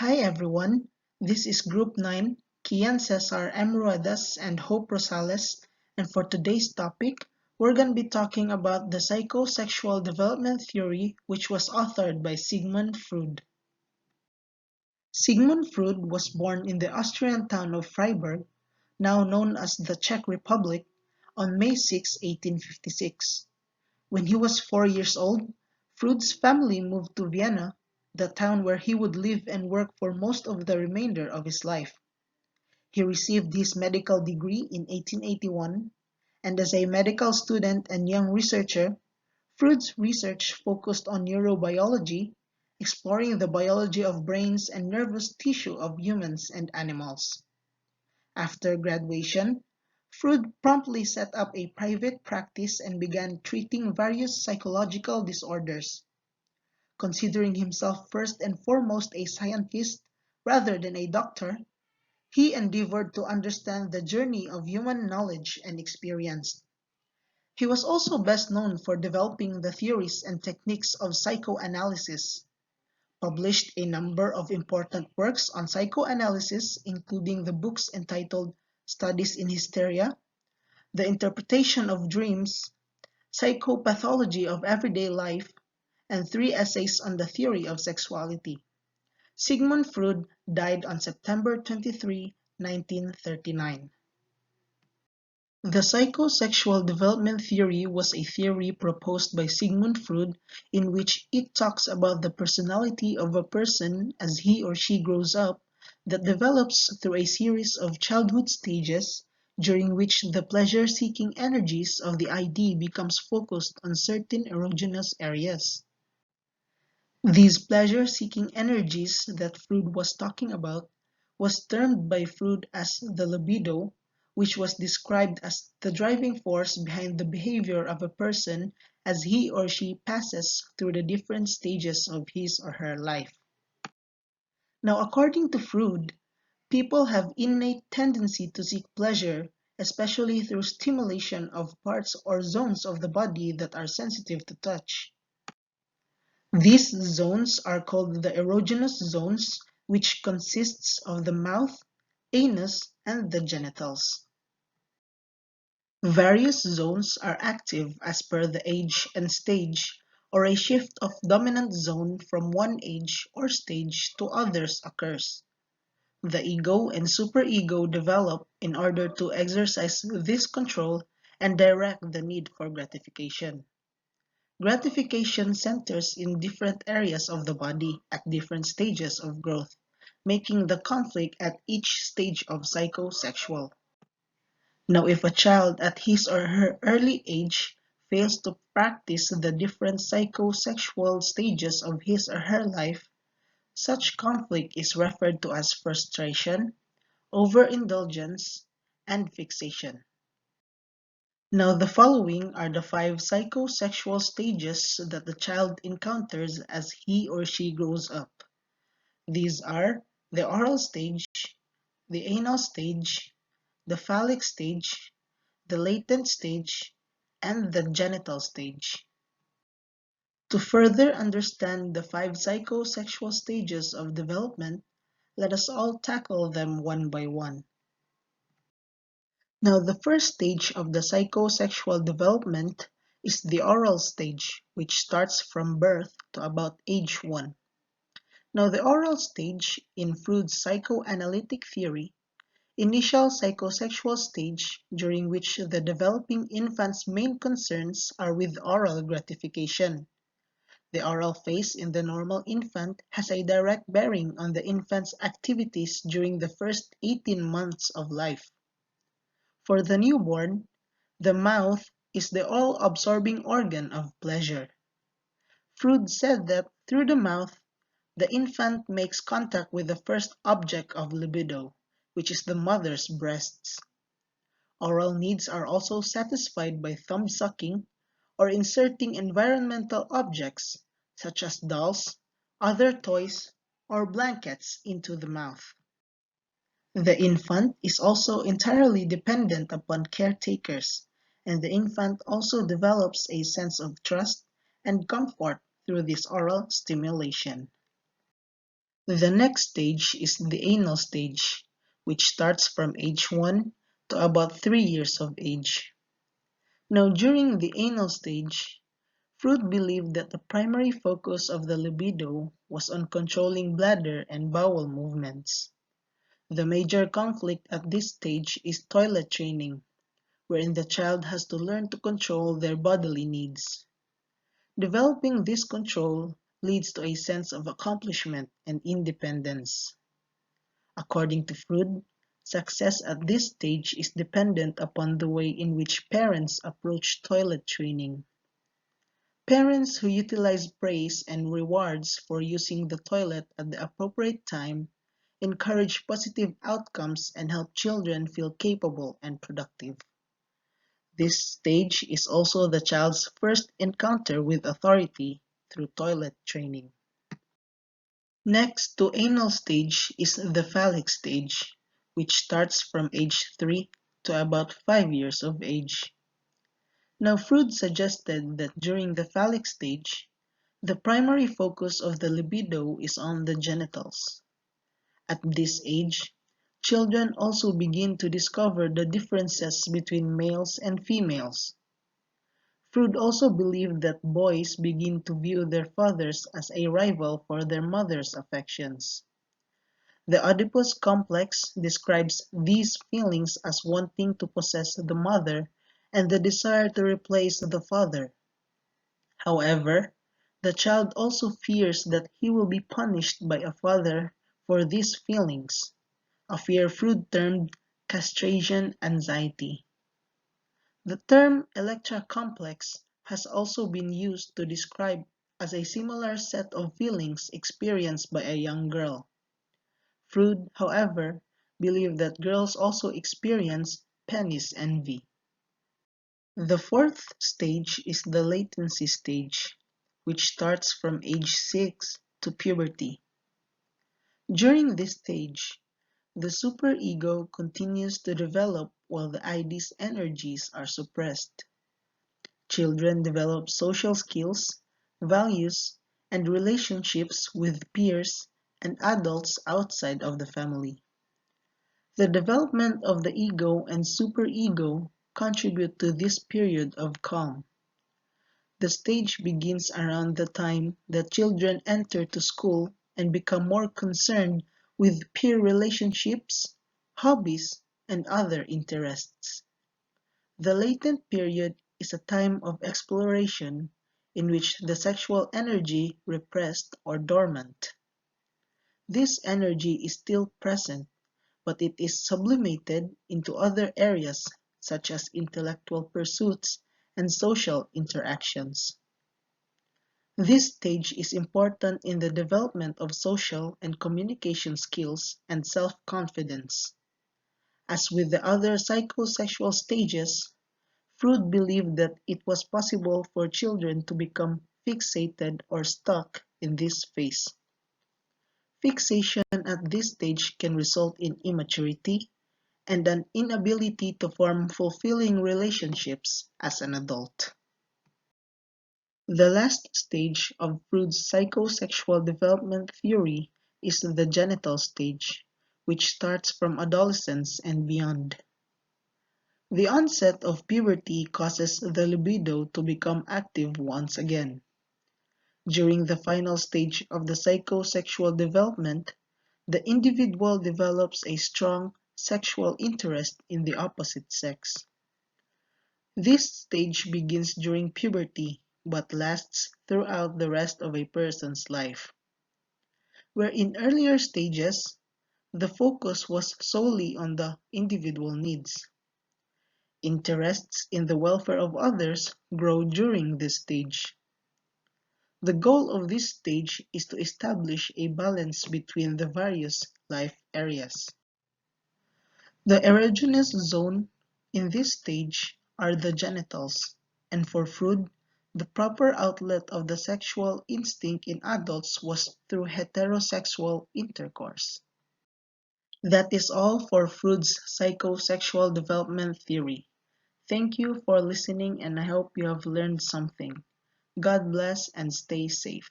Hi everyone, this is Group 9, Kiane Cesar M. Ruedas and Hope Rosales, and for today's topic, we're going to be talking about the psychosexual development theory which was authored by Sigmund Freud. Sigmund Freud was born in the Austrian town of Freiburg, now known as the Czech Republic, on May 6, 1856. When he was 4 years old, Freud's family moved to Vienna, the town where he would live and work for most of the remainder of his life. He received his medical degree in 1881, and as a medical student and young researcher, Freud's research focused on neurobiology, exploring the biology of brains and nervous tissue of humans and animals. After graduation, Freud promptly set up a private practice and began treating various psychological disorders. Considering himself first and foremost a scientist rather than a doctor, he endeavored to understand the journey of human knowledge and experience. He was also best known for developing the theories and techniques of psychoanalysis, published a number of important works on psychoanalysis, including the books entitled Studies in Hysteria, The Interpretation of Dreams, Psychopathology of Everyday Life, and 3 essays on the theory of sexuality. Sigmund Freud died on September 23, 1939. The psychosexual development theory was a theory proposed by Sigmund Freud in which it talks about the personality of a person as he or she grows up that develops through a series of childhood stages during which the pleasure-seeking energies of the ID becomes focused on certain erogenous areas. These pleasure-seeking energies that Freud was talking about was termed by Freud as the libido, which was described as the driving force behind the behavior of a person as he or she passes through the different stages of his or her life. Now, according to Freud, people have innate tendency to seek pleasure, especially through stimulation of parts or zones of the body that are sensitive to touch. These zones are called the erogenous zones, which consists of the mouth, anus, and the genitals. Various zones are active as per the age and stage, or a shift of dominant zone from one age or stage to others occurs. The ego and superego develop in order to exercise this control and direct the need for gratification. Gratification centers in different areas of the body at different stages of growth, making the conflict at each stage of psychosexual. Now, if a child at his or her early age fails to practice the different psychosexual stages of his or her life, such conflict is referred to as frustration, overindulgence, and fixation. Now, the following are the 5 psychosexual stages that the child encounters as he or she grows up. These are the oral stage, the anal stage, the phallic stage, the latent stage, and the genital stage. To further understand the 5 psychosexual stages of development, let us all tackle them one by one. Now, the first stage of the psychosexual development is the oral stage, which starts from birth to about age 1. Now, the oral stage, in Freud's psychoanalytic theory, initial psychosexual stage during which the developing infant's main concerns are with oral gratification. The oral phase in the normal infant has a direct bearing on the infant's activities during the first 18 months of life. For the newborn, the mouth is the all-absorbing organ of pleasure. Freud said that through the mouth, the infant makes contact with the first object of libido, which is the mother's breasts. Oral needs are also satisfied by thumb sucking or inserting environmental objects, such as dolls, other toys, or blankets into the mouth. The infant is also entirely dependent upon caretakers, and the infant also develops a sense of trust and comfort through this oral stimulation. The next stage is the anal stage, which starts from age 1 to about 3 years of age. Now, during the anal stage, Freud believed that the primary focus of the libido was on controlling bladder and bowel movements. The major conflict at this stage is toilet training, wherein the child has to learn to control their bodily needs. Developing this control leads to a sense of accomplishment and independence. According to Freud, success at this stage is dependent upon the way in which parents approach toilet training. Parents who utilize praise and rewards for using the toilet at the appropriate time encourage positive outcomes and help children feel capable and productive. This stage is also the child's first encounter with authority through toilet training. Next to anal stage is the phallic stage, which starts from age 3 to about 5 years of age. Now, Freud suggested that during the phallic stage, the primary focus of the libido is on the genitals. At this age, children also begin to discover the differences between males and females. Freud also believed that boys begin to view their fathers as a rival for their mother's affections. The Oedipus complex describes these feelings as wanting to possess the mother and the desire to replace the father. However, the child also fears that he will be punished by a father for these feelings, a fear Freud termed castration anxiety. The term Electra complex has also been used to describe as a similar set of feelings experienced by a young girl. Freud, however, believed that girls also experience penis envy. The fourth stage is the latency stage, which starts from age 6 to puberty. During this stage, the superego continues to develop while the ID's energies are suppressed. Children develop social skills, values, and relationships with peers and adults outside of the family. The development of the ego and superego contribute to this period of calm. The stage begins around the time that children enter to school and become more concerned with peer relationships, hobbies, and other interests. The latent period is a time of exploration in which the sexual energy repressed or dormant. This energy is still present, but it is sublimated into other areas such as intellectual pursuits and social interactions. This stage is important in the development of social and communication skills and self-confidence. As with the other psychosexual stages, Freud believed that it was possible for children to become fixated or stuck in this phase. Fixation at this stage can result in immaturity and an inability to form fulfilling relationships as an adult. The last stage of Freud's psychosexual development theory is the genital stage, which starts from adolescence and beyond. The onset of puberty causes the libido to become active once again. During the final stage of the psychosexual development, the individual develops a strong sexual interest in the opposite sex. This stage begins during puberty but lasts throughout the rest of a person's life. Where in earlier stages, the focus was solely on the individual needs. Interests in the welfare of others grow during this stage. The goal of this stage is to establish a balance between the various life areas. The erogenous zone in this stage are the genitals, and for Freud, the proper outlet of the sexual instinct in adults was through heterosexual intercourse. That is all for Freud's psychosexual development theory. Thank you for listening, and I hope you have learned something. God bless and stay safe.